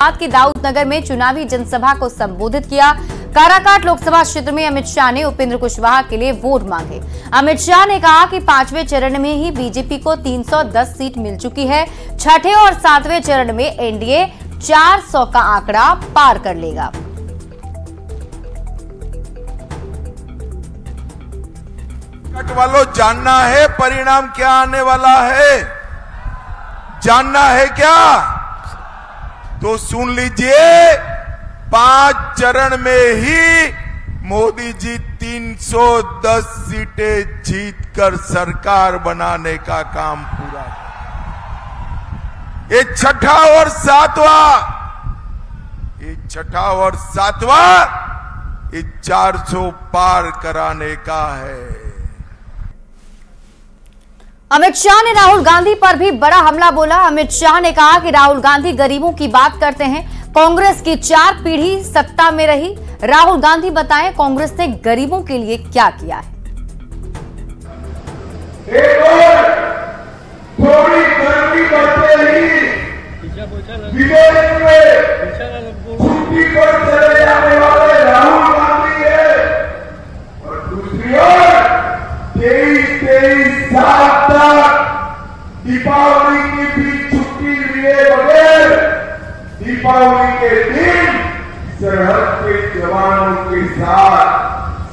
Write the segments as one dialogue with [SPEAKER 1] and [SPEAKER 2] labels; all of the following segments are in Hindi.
[SPEAKER 1] बाद की दाऊदनगर में चुनावी जनसभा को संबोधित किया। काराकाट लोकसभा क्षेत्र में अमित शाह ने उपेंद्र कुशवाहा के लिए वोट मांगे। अमित शाह ने कहा कि 5वें चरण में ही बीजेपी को 310 सीट मिल चुकी है। छठे और 7वें चरण में एनडीए 400 का आंकड़ा पार कर लेगा।
[SPEAKER 2] वालों, जानना है परिणाम क्या आने वाला है? जानना है क्या? तो सुन लीजिए, 5 चरण में ही मोदी जी 310 सीटें जीतकर सरकार बनाने का काम पूरा कर। ये छठा और सातवां ये 400 पार कराने का है।
[SPEAKER 1] अमित शाह ने राहुल गांधी पर भी बड़ा हमला बोला। अमित शाह ने कहा कि राहुल गांधी गरीबों की बात करते हैं। कांग्रेस की 4 पीढ़ी सत्ता में रही। राहुल गांधी बताएं कांग्रेस ने गरीबों के लिए क्या किया है।
[SPEAKER 2] थोड़ी गर्मी बढ़ते ही विदेश में छुट्टी पर चले जाने वाले राहुल गांधी है, और दूसरी ओर 23 साल तक दीपावली की भी छुट्टी लिए बगैर दीपावली के दिन सरहद के जवानों के साथ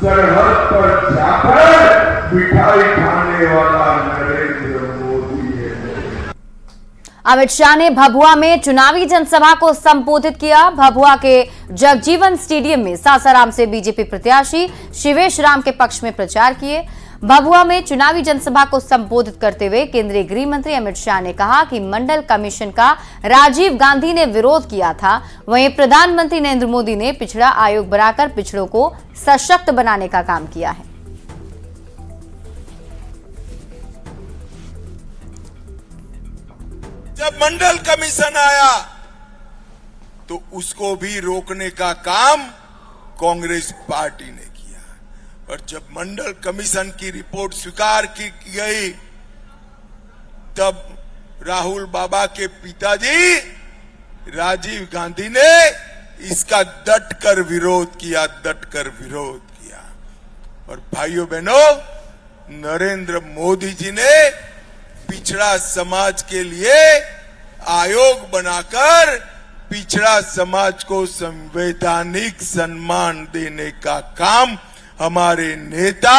[SPEAKER 2] सरहद पर जाकर मिठाई खाने वाला नरेंद्र मोदी है।
[SPEAKER 1] अमित शाह ने भभुआ में चुनावी जनसभा को संबोधित किया। भभुआ के जगजीवन स्टेडियम में सासाराम से बीजेपी प्रत्याशी शिवेश राम के पक्ष में प्रचार किए। भभुआ में चुनावी जनसभा को संबोधित करते हुए केंद्रीय गृह मंत्री अमित शाह ने कहा कि मंडल कमीशन का राजीव गांधी ने विरोध किया था। वहीं प्रधानमंत्री नरेंद्र मोदी ने पिछड़ा आयोग बनाकर पिछड़ों को सशक्त बनाने का काम किया है।
[SPEAKER 2] जब मंडल कमीशन आया तो उसको भी रोकने का काम कांग्रेस पार्टी ने किया, और जब मंडल कमीशन की रिपोर्ट स्वीकार की गई तब राहुल बाबा के पिताजी राजीव गांधी ने इसका डटकर विरोध किया। और भाइयों बहनों, नरेंद्र मोदी जी ने पिछड़ा समाज के लिए आयोग बनाकर पिछड़ा समाज को संवैधानिक सम्मान देने का काम हमारे नेता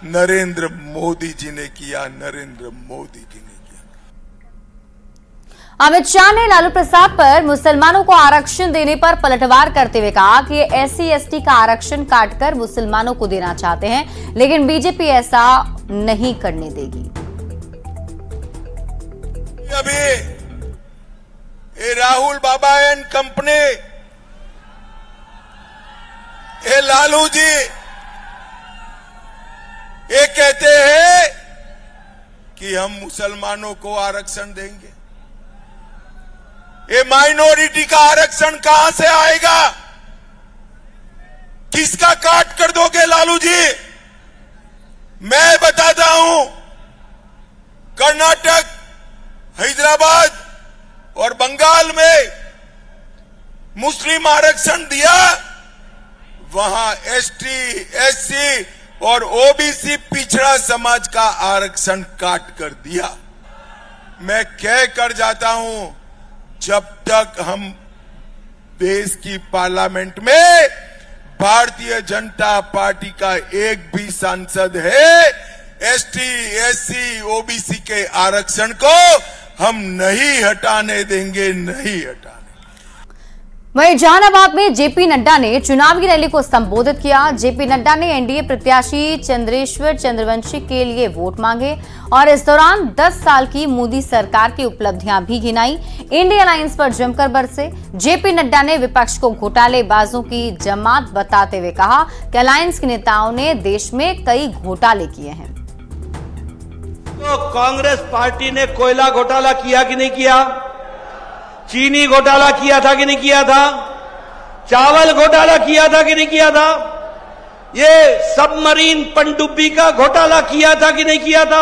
[SPEAKER 2] नरेंद्र मोदी जी ने किया।
[SPEAKER 1] अमित शाह ने लालू प्रसाद पर मुसलमानों को आरक्षण देने पर पलटवार करते हुए कहा कि ये SC/ST का आरक्षण काटकर मुसलमानों को देना चाहते हैं, लेकिन बीजेपी ऐसा नहीं करने देगी।
[SPEAKER 2] अभी ये राहुल बाबा एंड कंपनी, ये लालू जी ये कहते हैं कि हम मुसलमानों को आरक्षण देंगे। ये माइनॉरिटी का आरक्षण कहां से आएगा? किसका काट कर दोगे लालू जी? मैं बताता हूं, कर्नाटक, हैदराबाद और बंगाल में मुस्लिम आरक्षण दिया, वहां ST, SC और OBC पिछड़ा समाज का आरक्षण काट कर दिया। मैं कह कर जाता हूं, जब तक हम देश की पार्लियामेंट में भारतीय जनता पार्टी का एक भी सांसद है, ST, SC, OBC के आरक्षण को हम नहीं हटाने देंगे, नहीं हटाने।
[SPEAKER 1] वहीं जहानाबाद में जेपी नड्डा ने चुनावी रैली को संबोधित किया। जेपी नड्डा ने एनडीए प्रत्याशी चंद्रेश्वर चंद्रवंशी के लिए वोट मांगे और इस दौरान 10 साल की मोदी सरकार की उपलब्धियां भी गिनाई। इंडिया अलायंस पर जमकर बरसे। जेपी नड्डा ने विपक्ष को घोटालेबाजों की जमात बताते हुए कहा कि अलायंस के नेताओं ने देश में कई घोटाले किए हैं।
[SPEAKER 3] तो कांग्रेस पार्टी ने कोयला घोटाला किया कि नहीं किया? चीनी घोटाला किया था कि नहीं किया था? चावल घोटाला किया था कि नहीं किया था? ये सबमरीन पनडुब्बी का घोटाला किया था कि नहीं किया था?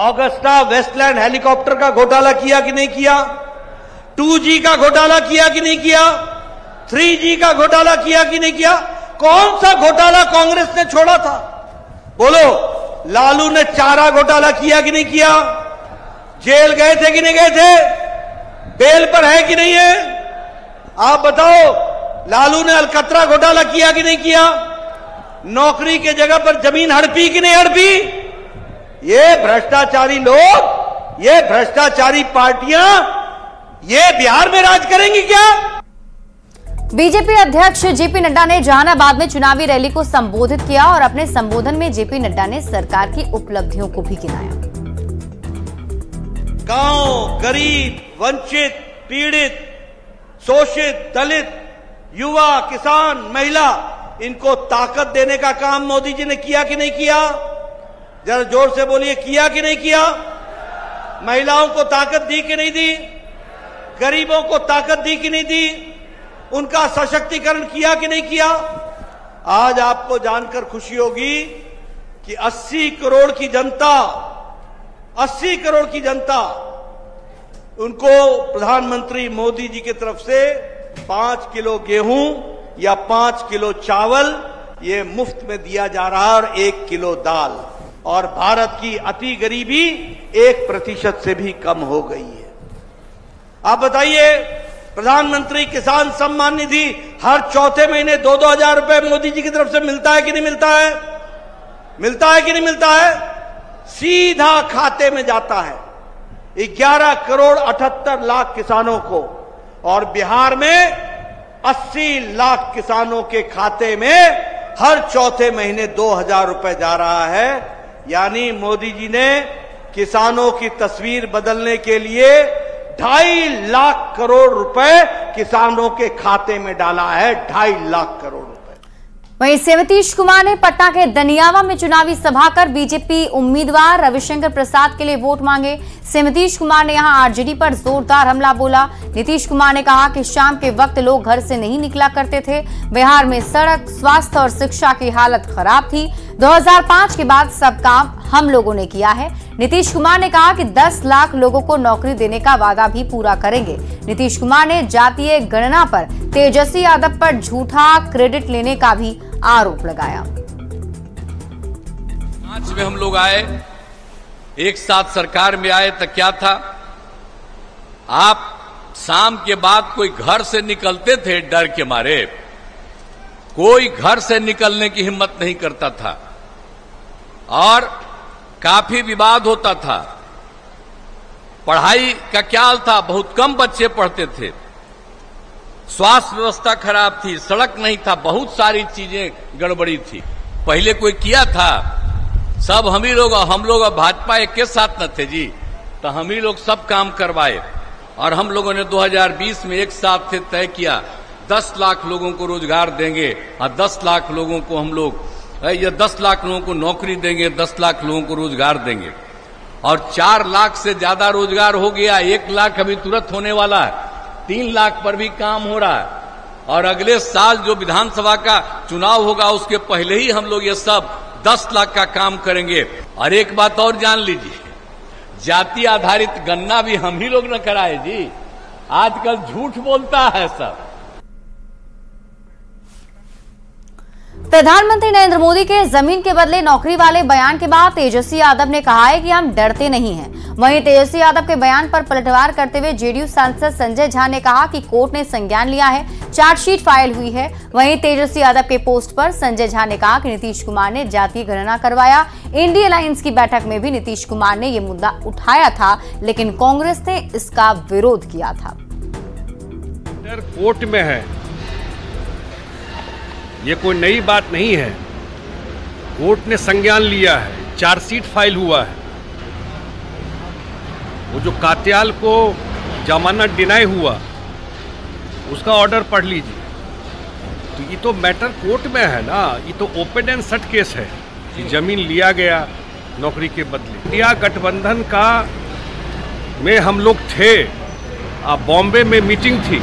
[SPEAKER 3] ऑगस्टा वेस्टलैंड हेलीकॉप्टर का घोटाला किया कि नहीं किया? 2G का घोटाला किया कि नहीं किया? 3G का घोटाला किया कि नहीं किया? कौन सा घोटाला कांग्रेस ने छोड़ा था? बोलो। लालू ने चारा घोटाला किया कि नहीं किया? जेल गए थे कि नहीं गए थे? बेल पर है कि नहीं है? आप बताओ। लालू ने अलकतरा घोटाला किया कि नहीं किया? नौकरी के जगह पर जमीन हड़पी कि नहीं हड़पी? ये भ्रष्टाचारी लोग, ये भ्रष्टाचारी पार्टियां, ये बिहार में राज करेंगी क्या?
[SPEAKER 1] बीजेपी अध्यक्ष जेपी नड्डा ने जहानाबाद में चुनावी रैली को संबोधित किया और अपने संबोधन में जेपी नड्डा ने सरकार की उपलब्धियों को भी गिनाया।
[SPEAKER 3] गांव, गरीब, वंचित, पीड़ित, शोषित, दलित, युवा, किसान, महिला, इनको ताकत देने का काम मोदी जी ने किया कि नहीं किया? जरा जोर से बोलिए, किया कि नहीं किया? महिलाओं को ताकत दी कि नहीं दी? गरीबों को ताकत दी कि नहीं दी? उनका सशक्तिकरण किया कि नहीं किया? आज आपको जानकर खुशी होगी कि 80 करोड़ की जनता, 80 करोड़ की जनता, उनको प्रधानमंत्री मोदी जी की तरफ से 5 किलो गेहूं या 5 किलो चावल ये मुफ्त में दिया जा रहा है और 1 किलो दाल। और भारत की अति गरीबी 1% से भी कम हो गई है। आप बताइए, प्रधानमंत्री किसान सम्मान निधि हर चौथे महीने 2-2 हजार रुपए मोदी जी की तरफ से मिलता है कि नहीं मिलता है? मिलता है कि नहीं मिलता है? सीधा खाते में जाता है 11 करोड़ 78 लाख किसानों को, और बिहार में 80 लाख किसानों के खाते में हर चौथे महीने 2000 रुपए जा रहा है। यानी मोदी जी ने किसानों की तस्वीर बदलने के लिए 2.5 लाख करोड़ रुपए किसानों के खाते में डाला है। 2.5 लाख करोड़ रुपए।
[SPEAKER 1] वहीं से नीतीश कुमार ने पटना के दनियावा में चुनावी सभा कर बीजेपी उम्मीदवार रविशंकर प्रसाद के लिए वोट मांगे। से नीतीश कुमार ने यहां आरजेडी पर जोरदार हमला बोला। नीतीश कुमार ने कहा कि शाम के वक्त लोग घर से नहीं निकला करते थे। बिहार में सड़क, स्वास्थ्य और शिक्षा की हालत खराब थी। 2005 के बाद सब काम हम लोगों ने किया है। नीतीश कुमार ने कहा कि 10 लाख लोगों को नौकरी देने का वादा भी पूरा करेंगे। नीतीश कुमार ने जातीय गणना पर तेजस्वी यादव पर झूठा क्रेडिट लेने का भी आरोप लगाया।
[SPEAKER 4] 5 में हम लोग आए, एक साथ सरकार में आए तो क्या था, आप शाम के बाद कोई घर से निकलते थे डर के मारे, कोई घर से निकलने की हिम्मत नहीं करता था और काफी विवाद होता था। पढ़ाई का क्या हाल था, बहुत कम बच्चे पढ़ते थे, स्वास्थ्य व्यवस्था खराब थी, सड़क नहीं था, बहुत सारी चीजें गड़बड़ी थी। पहले कोई किया था? सब हम लोग भाजपा एक के साथ न थे जी, तो हम ही लोग सब काम करवाए। और हम लोगों ने 2020 में एक साथ से तय किया 10 लाख लोगों को रोजगार देंगे और 10 लाख लोगों को हम लोग, या 10 लाख लोगों को नौकरी देंगे, 10 लाख लोगों को रोजगार देंगे। और 4 लाख से ज्यादा रोजगार हो गया, 1 लाख अभी तुरंत होने वाला है, 3 लाख पर भी काम हो रहा है। और अगले साल जो विधानसभा का चुनाव होगा उसके पहले ही हम लोग ये सब 10 लाख का काम करेंगे। और एक बात और जान लीजिए, जाति आधारित गणना भी हम ही लोग न कराए जी, आजकल झूठ बोलता है सब।
[SPEAKER 1] प्रधानमंत्री नरेंद्र मोदी के जमीन के बदले नौकरी वाले बयान के बाद तेजस्वी यादव ने कहा है कि हम डरते नहीं हैं। वहीं तेजस्वी यादव के बयान पर पलटवार करते हुए जेडीयू सांसद संजय झा ने कहा कि कोर्ट ने संज्ञान लिया है, चार्जशीट फाइल हुई है। वहीं तेजस्वी यादव के पोस्ट पर संजय झा ने कहा कि नीतीश कुमार ने जातीय गणना करवाया। इंडिया अलायंस की बैठक में भी नीतीश कुमार ने यह मुद्दा उठाया था, लेकिन कांग्रेस ने इसका विरोध किया था।
[SPEAKER 5] कोर्ट में है, ये कोई नई बात नहीं है। कोर्ट ने संज्ञान लिया है, चार्जशीट फाइल हुआ है। वो जो कात्याल को जमानत डिनाई हुआ उसका ऑर्डर पढ़ लीजिए। तो ये तो मैटर कोर्ट में है ना, ये तो ओपन एंड शट केस है कि जमीन लिया गया नौकरी के बदले। इंडिया गठबंधन का में हम लोग थे, बॉम्बे में मीटिंग थी।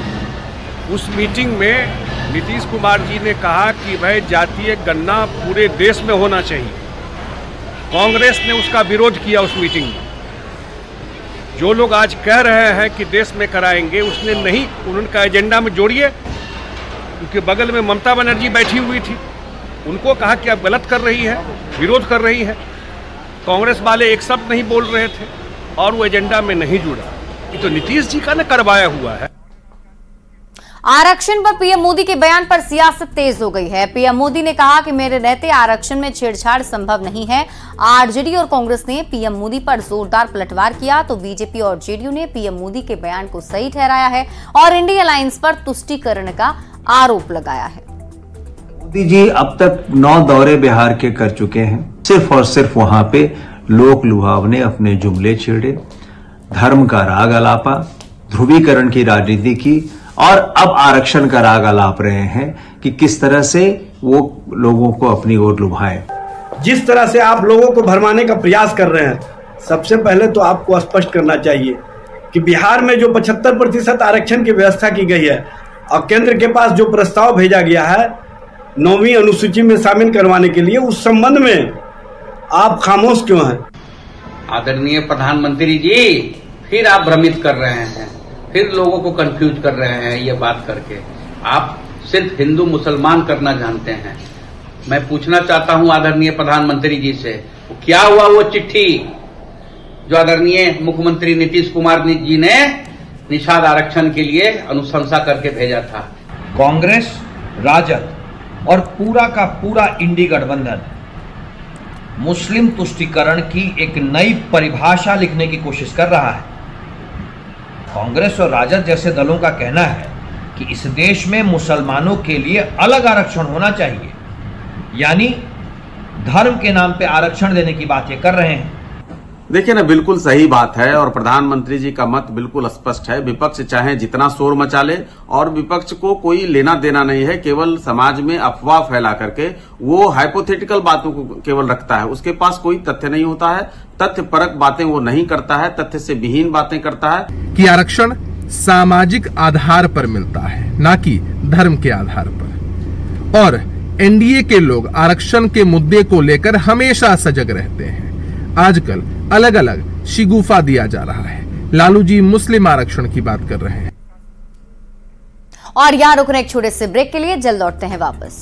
[SPEAKER 5] उस मीटिंग में नीतीश कुमार जी ने कहा कि भाई जातीय गणना पूरे देश में होना चाहिए। कांग्रेस ने उसका विरोध किया उस मीटिंग में। जो लोग आज कह रहे हैं कि देश में कराएंगे, उसने नहीं, उनका एजेंडा में जोड़िए। उनके बगल में ममता बनर्जी बैठी हुई थी, उनको कहा कि आप गलत कर रही है, विरोध कर रही है। कांग्रेस वाले एक शब्द नहीं बोल रहे थे और वो एजेंडा में नहीं जुड़ा। ये तो नीतीश जी का न करवाया हुआ है।
[SPEAKER 1] आरक्षण पर पीएम मोदी के बयान पर सियासत तेज हो गई है। पीएम मोदी ने कहा कि मेरे रहते आरक्षण में छेड़छाड़ संभव नहीं है। आरजेडी और कांग्रेस ने पीएम मोदी पर जोरदार पलटवार किया तो बीजेपी और जेडीयू ने पीएम मोदी के बयान को सही ठहराया है और इंडिया अलायंस पर तुष्टीकरण का आरोप लगाया है।
[SPEAKER 6] मोदी जी अब तक 9 दौरे बिहार के कर चुके हैं। सिर्फ और सिर्फ वहां पे लोक लुभावने अपने जुमले छेड़े, धर्म का राग अलापा, ध्रुवीकरण की राजनीति की और अब आरक्षण का राग अलाप रहे हैं कि किस तरह से वो लोगों को अपनी ओर लुभाएं।
[SPEAKER 7] जिस तरह से आप लोगों को भरमाने का प्रयास कर रहे हैं, सबसे पहले तो आपको स्पष्ट करना चाहिए कि बिहार में जो 75% आरक्षण की व्यवस्था की गई है और केंद्र के पास जो प्रस्ताव भेजा गया है 9वीं अनुसूची में शामिल करवाने के लिए, उस संबंध में आप खामोश क्यों हैं?
[SPEAKER 8] आदरणीय प्रधानमंत्री जी, फिर आप भ्रमित कर रहे हैं, फिर लोगों को कंफ्यूज कर रहे हैं ये बात करके। आप सिर्फ हिंदू मुसलमान करना जानते हैं। मैं पूछना चाहता हूं आदरणीय प्रधानमंत्री जी से, क्या हुआ वो चिट्ठी जो आदरणीय मुख्यमंत्री नीतीश कुमार जी ने निषाद आरक्षण के लिए अनुशंसा करके भेजा था?
[SPEAKER 9] कांग्रेस, राजद और पूरा का पूरा इंडी गठबंधन मुस्लिम तुष्टीकरण की एक नई परिभाषा लिखने की कोशिश कर रहा है। कांग्रेस और राजद जैसे दलों का कहना है कि इस देश में मुसलमानों के लिए अलग आरक्षण होना चाहिए, यानी धर्म के नाम पे आरक्षण देने की बात ये कर रहे हैं।
[SPEAKER 10] देखिए ना, बिल्कुल सही बात है और प्रधानमंत्री जी का मत बिल्कुल स्पष्ट है। विपक्ष चाहे जितना शोर मचा ले और विपक्ष को कोई लेना देना नहीं है, केवल समाज में अफवाह फैला करके वो हाइपोथेटिकल बातों को केवल रखता है। उसके पास कोई तथ्य नहीं होता है, तथ्यपरक बातें वो नहीं करता है, तथ्य से विहीन बातें करता है।
[SPEAKER 11] कि आरक्षण सामाजिक आधार पर मिलता है, ना कि धर्म के आधार पर। और एनडीए के लोग आरक्षण के मुद्दे को लेकर हमेशा सजग रहते हैं। आजकल अलग अलग शिगुफा दिया जा रहा है। लालू जी मुस्लिम आरक्षण की बात कर रहे हैं।
[SPEAKER 1] और यहां रुकने एक छोटे से ब्रेक के लिए, जल्द लौटते हैं वापस।